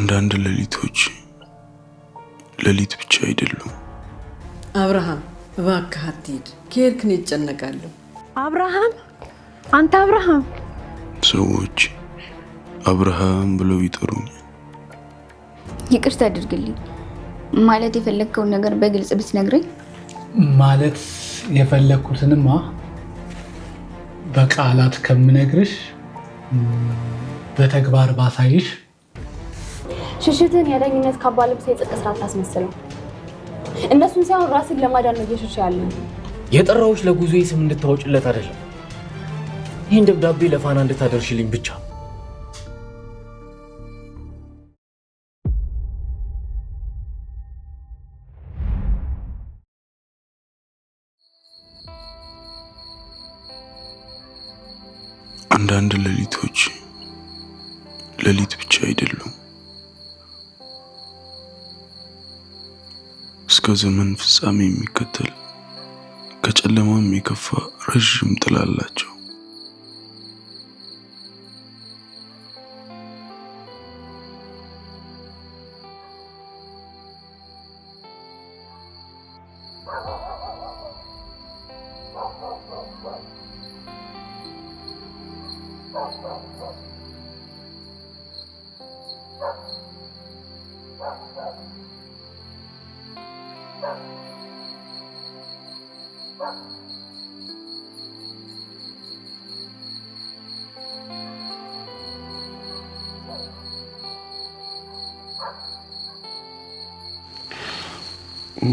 አንዳንድ ሌሊት ብቻ አይደሉም። አብርሃም እባክህ አትሂድ፣ ከሄድክን ይጨነቃለሁ። አብርሃም፣ አንተ አብርሃም። ሰዎች አብርሃም ብለው ይጠሩኛል። ይቅርታ አድርግልኝ። ማለት የፈለግከውን ነገር በግልጽ ብትነግረኝ። ማለት የፈለግኩትንማ በቃላት ከምነግርሽ በተግባር ባሳይሽ። ሽሽትን የዳኝነት ካባ ልብስ የጽድቅ ስራ ታስመስለው። እነሱን ሳይሆን ራስን ለማዳን ነው እየሸሸ ያለው። የጠራዎች ለጉዞዬ ስም እንድታወጭለት አይደለም፣ ይህን ደብዳቤ ለፋና እንድታደርሽልኝ ብቻ። አንዳንድ ሌሊት ብቻ አይደሉም። እስከ ዘመን ፍጻሜ የሚከተል ከጨለማም የከፋ ረጅም ጥላ አላቸው።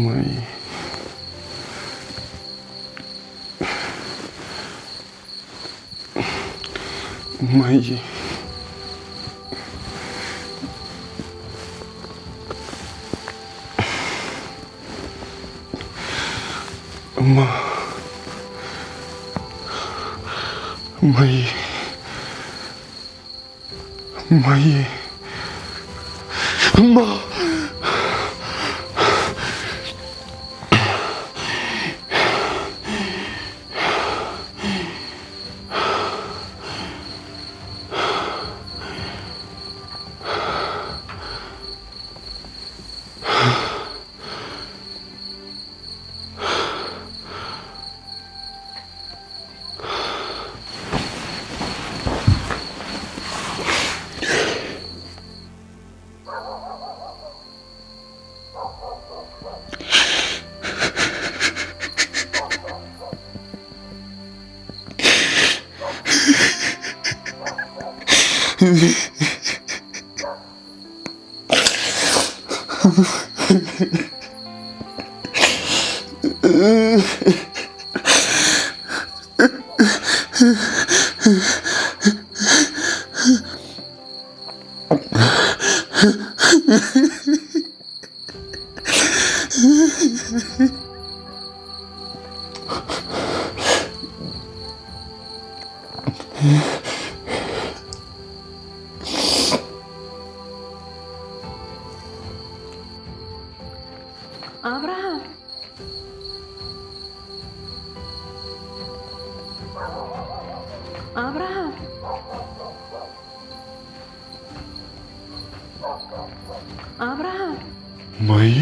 ማዬ አብርሃም፣ አብርሃም፣ አብርሃም። ማዬ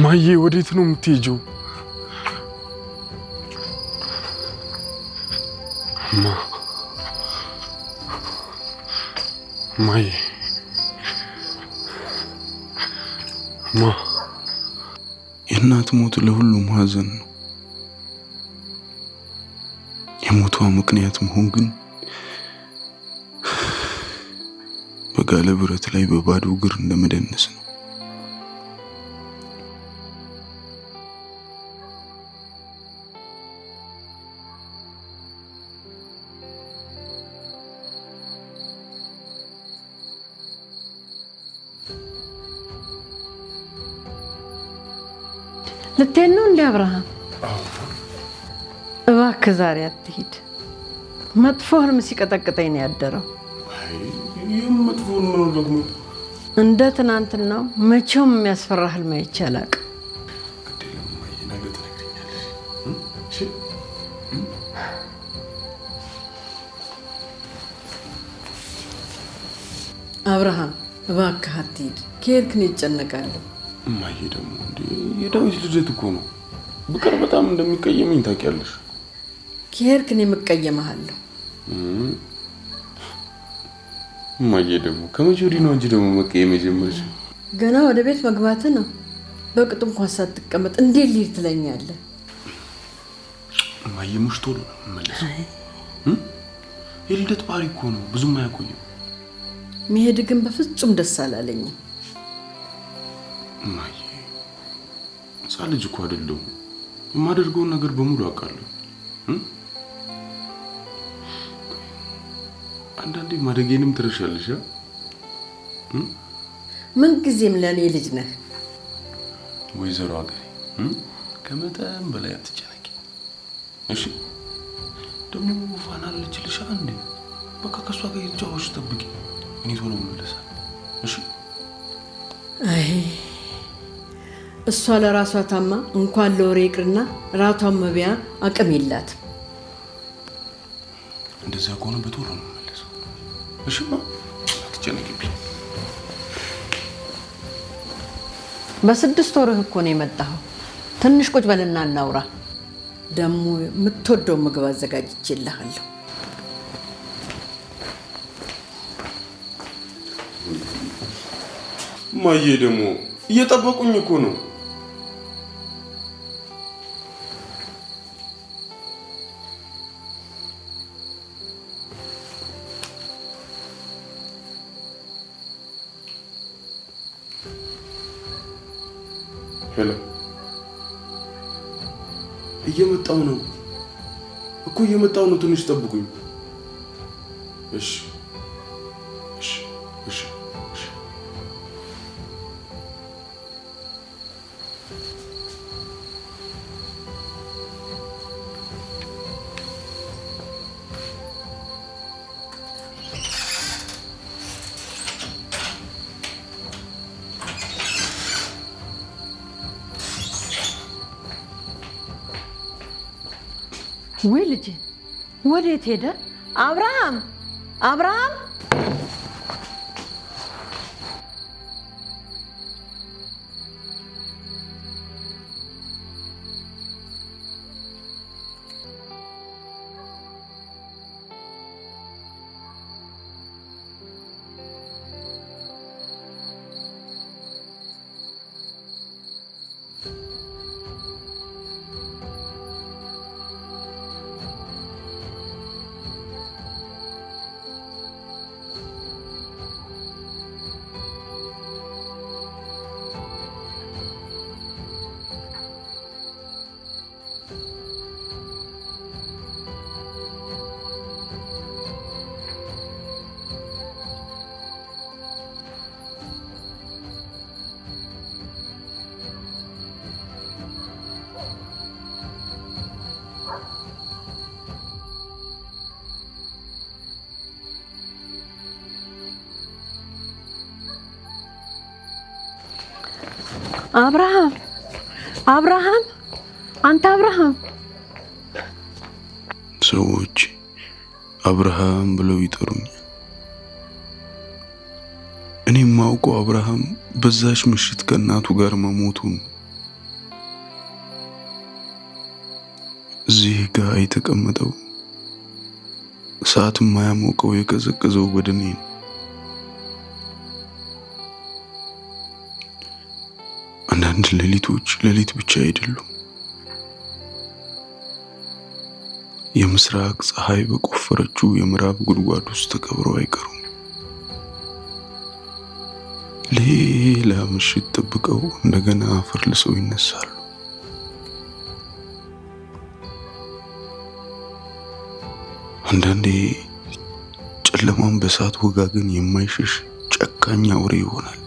ማዬ ወዴት ነው የምትሄጂው? ማዬ የእናት ሞት ለሁሉም ሀዘን ነው። የሞቷ ምክንያት መሆን ግን በጋለ ብረት ላይ በባዶ እግር እንደመደነስ ነው። ልትሄድ ነው እንዴ አብርሃም? እባክህ ዛሬ አትሂድ። መጥፎ ህልም ሲቀጠቅጠኝ ነው ያደረው። ይህም መጥፎ ህልም ነው ደግሞ? እንደ ትናንትናው መቼውም የሚያስፈራ ህልም አይቼ አላውቅም። አብርሃም እባክህ አትሂድ። ከሄድክ እኔ እጨነቃለሁ። እማዬ ደግሞ እንዴ የዳዊት ልደት እኮ ነው። ብቀር በጣም እንደሚቀየመኝ ታውቂያለሽ። ከሄድክ እኔ እቀየምሃለሁ። እማዬ ደግሞ ከመቼ ወዲህ ነው እንጂ ደግሞ መቀየም የጀመርሽ? ገና ወደ ቤት መግባት ነው። በቅጡ እንኳን ሳትቀመጥ እንዴት ልሂድ ትለኛለህ? እማዬ ሙሽ ቶሎ ነው የምመለሰው። የልደት ባህሪ እኮ ነው፣ ብዙም አያቆይም። መሄድ ግን በፍጹም ደስ አላለኝም። እማዬ ሕፃን ልጅ እኮ አይደለሁም። የማደርገውን ነገር በሙሉ አውቃለሁ። አንዳንዴ ማደጌንም ትረሻለሽ። ምን ጊዜም ለእኔ ልጅ ነህ። ወይዘሮ አገሬ ከመጠን በላይ አትጨነቂ እሺ? ደግሞ ፋና ልችልሽ አንዴ በቃ ከሷ ጋር ይጫወሽ፣ ጠብቂ። እኔ ቶሎ እመለሳለሁ እሺ? አይ እሷ ለራሷ ታማ እንኳን ለወሬ ይቅርና ራቷን መብያ አቅም የላትም። እንደዛ ከሆነ በቶሎ ነው የምመለሰው እሺማ? አትጨነቂብኝ። በ6 ወርህ እኮ ነው የመጣኸው። ትንሽ ቁጭ በልና እናውራ። ደግሞ የምትወደው ምግብ አዘጋጅቼልሃለሁ። እማዬ ደግሞ እየጠበቁኝ እኮ ነው። ሄሎ፣ እየመጣሁ ነው እኮ እየመጣሁ ነው። ትንሽ ጠብቁኝ እሺ? እሺ እሺ እሺ። ወይ ልጄ ወዴት ሄደ? አብርሃም አብርሃም! አብርሃም አብርሃም! አንተ አብርሃም! ሰዎች አብርሃም ብለው ይጠሩኛል። እኔ የማውቀው አብርሃም በዛች ምሽት ከእናቱ ጋር መሞቱን። እዚህ ጋር የተቀመጠው እሳት የማያሞቀው የቀዘቀዘው በደሜ ነው። አንዳንድ ሌሊቶች ሌሊት ብቻ አይደሉም። የምስራቅ ፀሐይ በቆፈረችው የምዕራብ ጉድጓድ ውስጥ ተቀብረው አይቀሩም። ሌላ ምሽት ጠብቀው እንደገና አፈር ልሰው ይነሳሉ። አንዳንዴ ጨለማን በእሳት ወጋገን የማይሸሽ ጨካኝ አውሬ ይሆናል።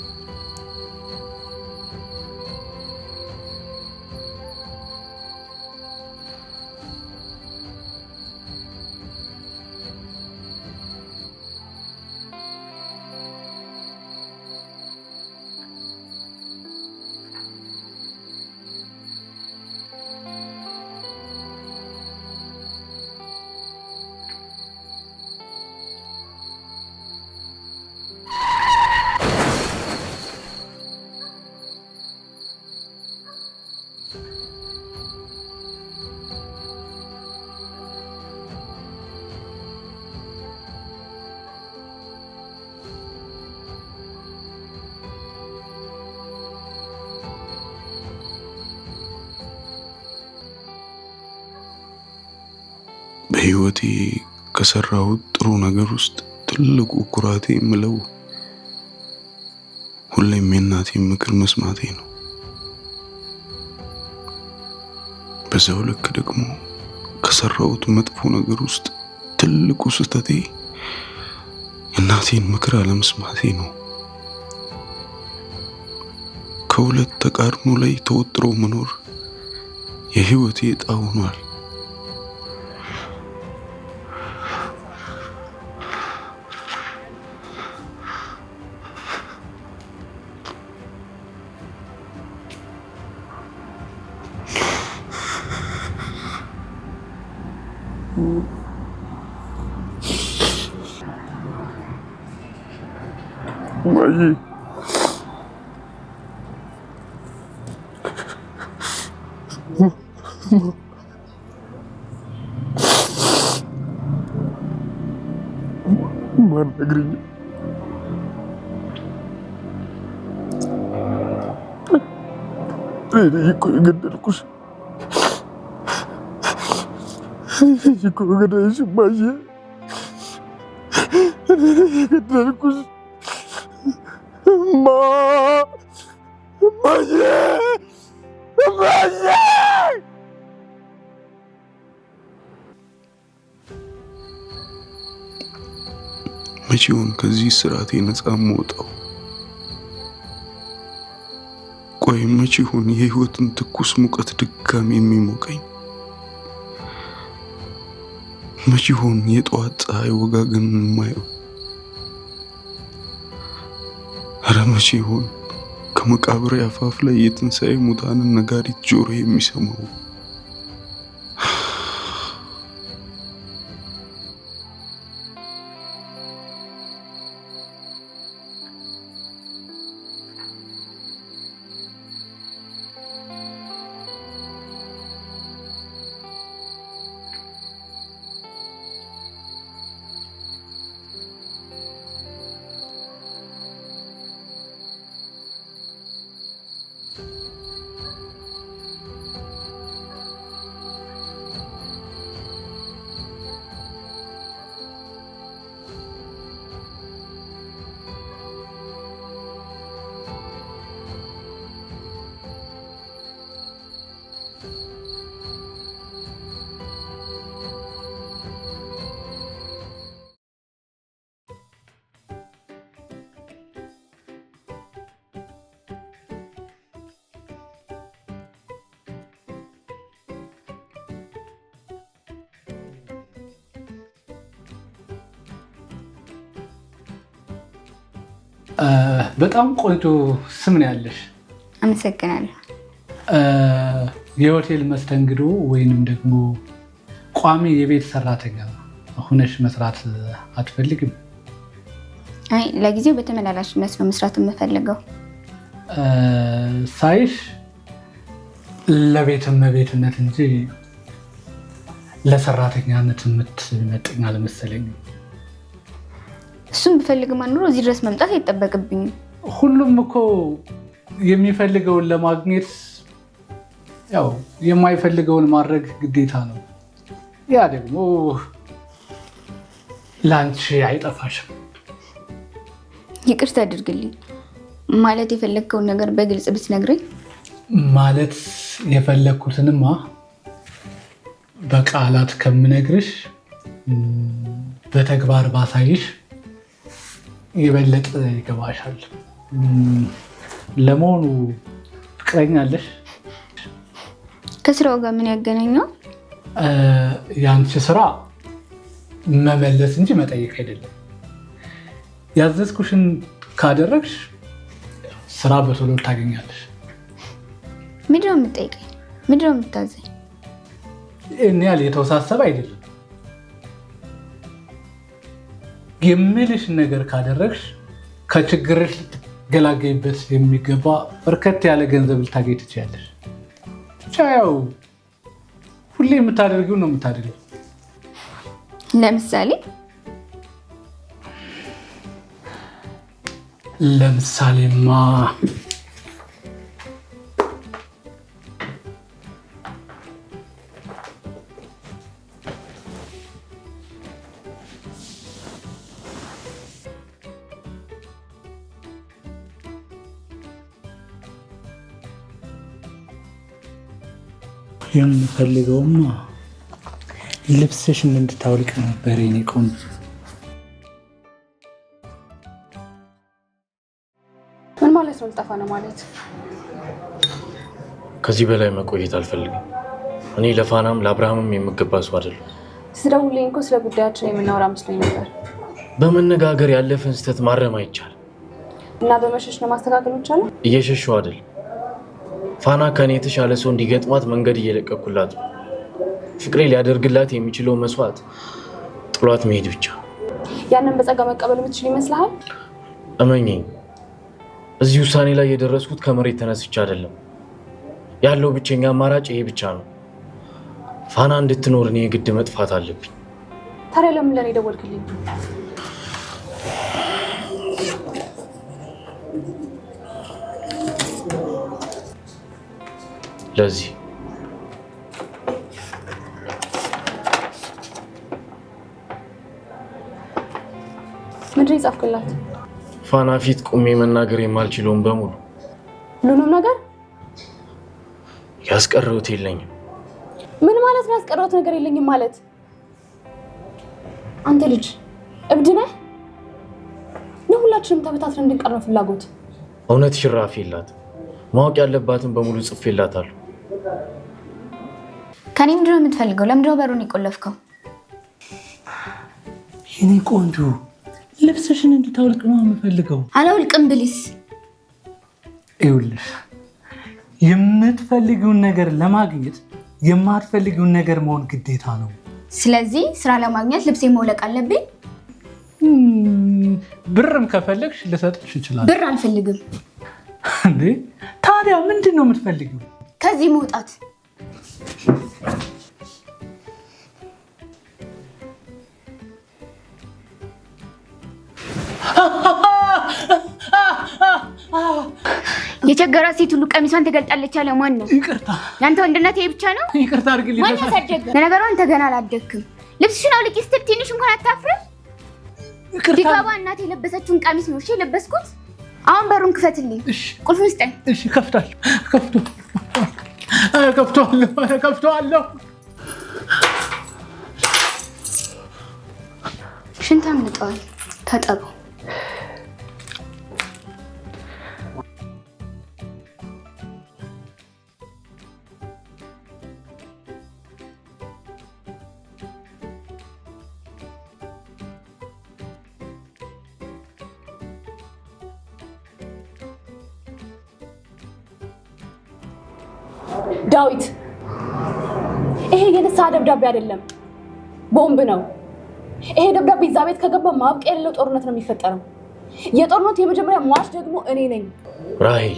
በህይወቴ ከሰራሁት ጥሩ ነገር ውስጥ ትልቁ ኩራቴ የምለው ሁሌም የእናቴን ምክር መስማቴ ነው። በዛው ልክ ደግሞ ከሰራሁት መጥፎ ነገር ውስጥ ትልቁ ስህተቴ የእናቴን ምክር አለመስማቴ ነው። ከሁለት ተቃርኖ ላይ ተወጥሮ መኖር የህይወቴ ዕጣ ሆኗል። ማን ነግሪኝ? እኔ እኮ የገደልኩሽ እኮ ገደልሽ ማየ የገደልኩሽ ማየ ማየ መቼውን ከዚህ ስራቴ ነፃ የምወጣው? ቆይ መቼውን የህይወትን ትኩስ ሙቀት ድጋሚ የሚሞቀኝ? መቼውን የጠዋት ፀሐይ ወጋገን የማየው? ኧረ መቼውን ከመቃብሬ አፋፍ ላይ የትንሣኤ ሙታንን ነጋሪት ጆሮ የሚሰማው? በጣም ቆንጆ ስም ነው ያለሽ። አመሰግናለሁ። የሆቴል መስተንግዶ ወይንም ደግሞ ቋሚ የቤት ሰራተኛ ሆነሽ መስራት አትፈልግም? አይ ለጊዜው በተመላላሽነት ነው መስራት የምፈልገው። ሳይሽ ለቤት እመቤትነት እንጂ ለሰራተኛነት የምትመጥኝ አልመሰለኝም። እሱም ብፈልግማ ኑሮ እዚህ ድረስ መምጣት አይጠበቅብኝም። ሁሉም እኮ የሚፈልገውን ለማግኘት ያው የማይፈልገውን ማድረግ ግዴታ ነው። ያ ደግሞ ላንቺ አይጠፋሽም። ይቅርታ አድርግልኝ። ማለት የፈለግከውን ነገር በግልጽ ብትነግረኝ። ማለት የፈለግኩትንማ በቃላት ከምነግርሽ በተግባር ባሳይሽ የበለጠ ይገባሻል። ለመሆኑ ፍቅረኛ አለሽ? ከስራው ጋር ምን ያገናኘው? የአንቺ ስራ መመለስ እንጂ መጠየቅ አይደለም። ያዘዝኩሽን ካደረግሽ ስራ በቶሎ ታገኛለሽ። ምንድን ነው የምትጠይቀኝ? ምንድን ነው የምታዘኝ? እኔ ያህል የተወሳሰበ አይደለም። የምልሽን ነገር ካደረግሽ ከችግርሽ ልትገላገይበት የሚገባ በርከት ያለ ገንዘብ ልታገኝ ትችያለሽ። ብቻ ያው ሁሌ የምታደርጊው ነው የምታደርጊው። ለምሳሌማ የምፈልገውማ ልብስሽን እንድታወልቅ ነበር የኔ ቆንጆ። ምን ማለት ነው? ልጠፋ ነው ማለት? ከዚህ በላይ መቆየት አልፈልግም። እኔ ለፋናም ለአብርሃምም የምገባ ሰው አይደለም። ስደውልልኝ እኮ ስለ ጉዳያችን የምናወራ መስሎኝ ነበር። በመነጋገር ያለፈን ስህተት ማረም አይቻልም እና በመሸሽ ነው ማስተካከል ይቻላል። እየሸሸው አይደል። ፋና ከኔ የተሻለ ሰው እንዲገጥማት መንገድ እየለቀኩላት ነው። ፍቅሬ ሊያደርግላት የሚችለው መስዋዕት ጥሏት መሄድ ብቻ። ያንን በጸጋ መቀበል የምትችል ይመስልሃል? እመኚኝ፣ እዚህ ውሳኔ ላይ የደረስኩት ከመሬት ተነስቼ አይደለም። ያለው ብቸኛ አማራጭ ይሄ ብቻ ነው። ፋና እንድትኖር እኔ የግድ መጥፋት አለብኝ። ታዲያ ለምን ለኔ ደወልክልኝ? ለዚህ ምንድን የጻፍክላት? ፋና ፊት ቁሜ መናገር የማልችለውን በሙሉ ሁሉንም ነገር ያስቀረሁት የለኝም። ምን ማለት ነው? ያስቀረሁት ነገር የለኝም ማለት? አንተ ልጅ እብድ ነህ ነው? ሁላችንም ተበታትነን እንድንቀር ነው ፍላጎት? እውነት ሽራፍ የላት። ማወቅ ያለባትን በሙሉ ጽፌላታለሁ። ከኔ ምንድነው የምትፈልገው? ለምንድነው በሩን የቆለፍከው? የኔ ቆንጆ ልብስሽን እንድታወልቅ ነው የምፈልገው። አላውልቅም ብልስ? ይኸውልሽ የምትፈልጊውን ነገር ለማግኘት የማትፈልጊውን ነገር መሆን ግዴታ ነው። ስለዚህ ስራ ለማግኘት ልብሴ መውለቅ አለብኝ? ብርም ከፈለግሽ ልሰጥሽ ይችላል። ብር አልፈልግም። እንዴ ታዲያ ምንድን ነው የምትፈልጊው? ከዚህ መውጣት። የቸገራት ሴት ሁሉ ቀሚሷን ትገልጣለች ያለ ማን ነው? ይቅርታ። ያንተ ወንድነት ይሄ ብቻ ነው? ይቅርታ አድርግልኝ። ማን ያሳደገ? ለነገሩ አንተ ገና አላደግክም። ልብስሽን አውልቂ ስትል ትንሽ እንኳን አታፍርም? ዲጋባ እናቴ የለበሰችውን ቀሚስ ነው እሺ የለበስኩት። አሁን በሩን ክፈትልኝ። ቁልፉን ስጠኝ። እሺ ከፍታለሁ። ከፍቷለሁ። ሽንት አምልጠዋል። ታጠቡ። ዳዊት ይሄ የንስሐ ደብዳቤ አይደለም፣ ቦምብ ነው። ይሄ ደብዳቤ እዛ ቤት ከገባ ማብቂያ የሌለው ጦርነት ነው የሚፈጠረው። የጦርነቱ የመጀመሪያ ሟች ደግሞ እኔ ነኝ። ራሄል፣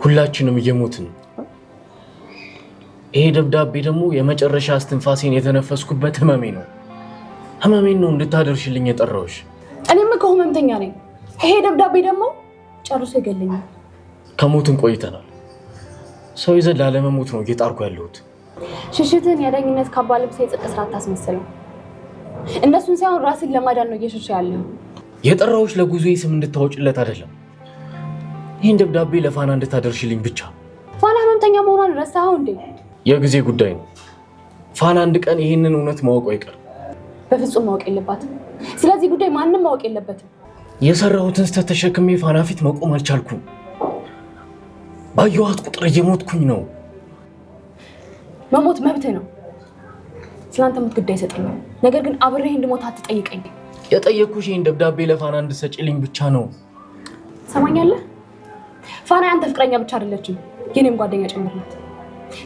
ሁላችንም እየሞትን። ይሄ ደብዳቤ ደግሞ የመጨረሻ እስትንፋሴን የተነፈስኩበት ህመሜ ነው። ህመሜን ነው እንድታደርሽልኝ የጠራሁሽ። እኔም እኮ ህመምተኛ ነኝ። ይሄ ደብዳቤ ደግሞ ጨርሶ ይገለኛል። ከሞትን ቆይተናል። ሰው ይዘን ላለመሞት ነው እየጣርኩ ያለሁት። ሽሽትን የዳኝነት ካባ ልብስ የጽድቅ ስራ አታስመስለው። እነሱን ሳይሆን ራስን ለማዳን ነው እየሸሸ ያለው። የጠራሁሽ ለጉዞዬ ስም እንድታወጭለት አይደለም። ይህን ደብዳቤ ለፋና እንድታደርሽልኝ ብቻ። ፋና ህመምተኛ መሆኗን ረሳኸው እንዴ? የጊዜ ጉዳይ ነው። ፋና አንድ ቀን ይህንን እውነት ማወቁ አይቀርም። በፍጹም ማወቅ የለባትም። ስለዚህ ጉዳይ ማንም ማወቅ የለበትም። የሰራሁትን ስህተት ተሸክሜ ፋና ፊት መቆም አልቻልኩም። ባየኋት ቁጥር እየሞትኩኝ ነው። መሞት መብትህ ነው። ስለአንተ ሞት ግድ አይሰጠኝም። ነገር ግን አብሬህ እንድሞት አትጠይቀኝ። የጠየኩሽ ይህን ደብዳቤ ለፋና እንድትሰጪልኝ ብቻ ነው። ሰማኛለህ? ፋና ያንተ ፍቅረኛ ብቻ አይደለችም፣ የኔም ጓደኛ ጭምር ናት።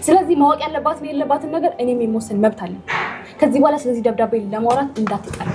ስለዚህ ማወቅ ያለባትን የሌለባትን ነገር እኔም የመወሰን መብት አለኝ። ከዚህ በኋላ ስለዚህ ደብዳቤ ለማውራት እንዳትጠራ።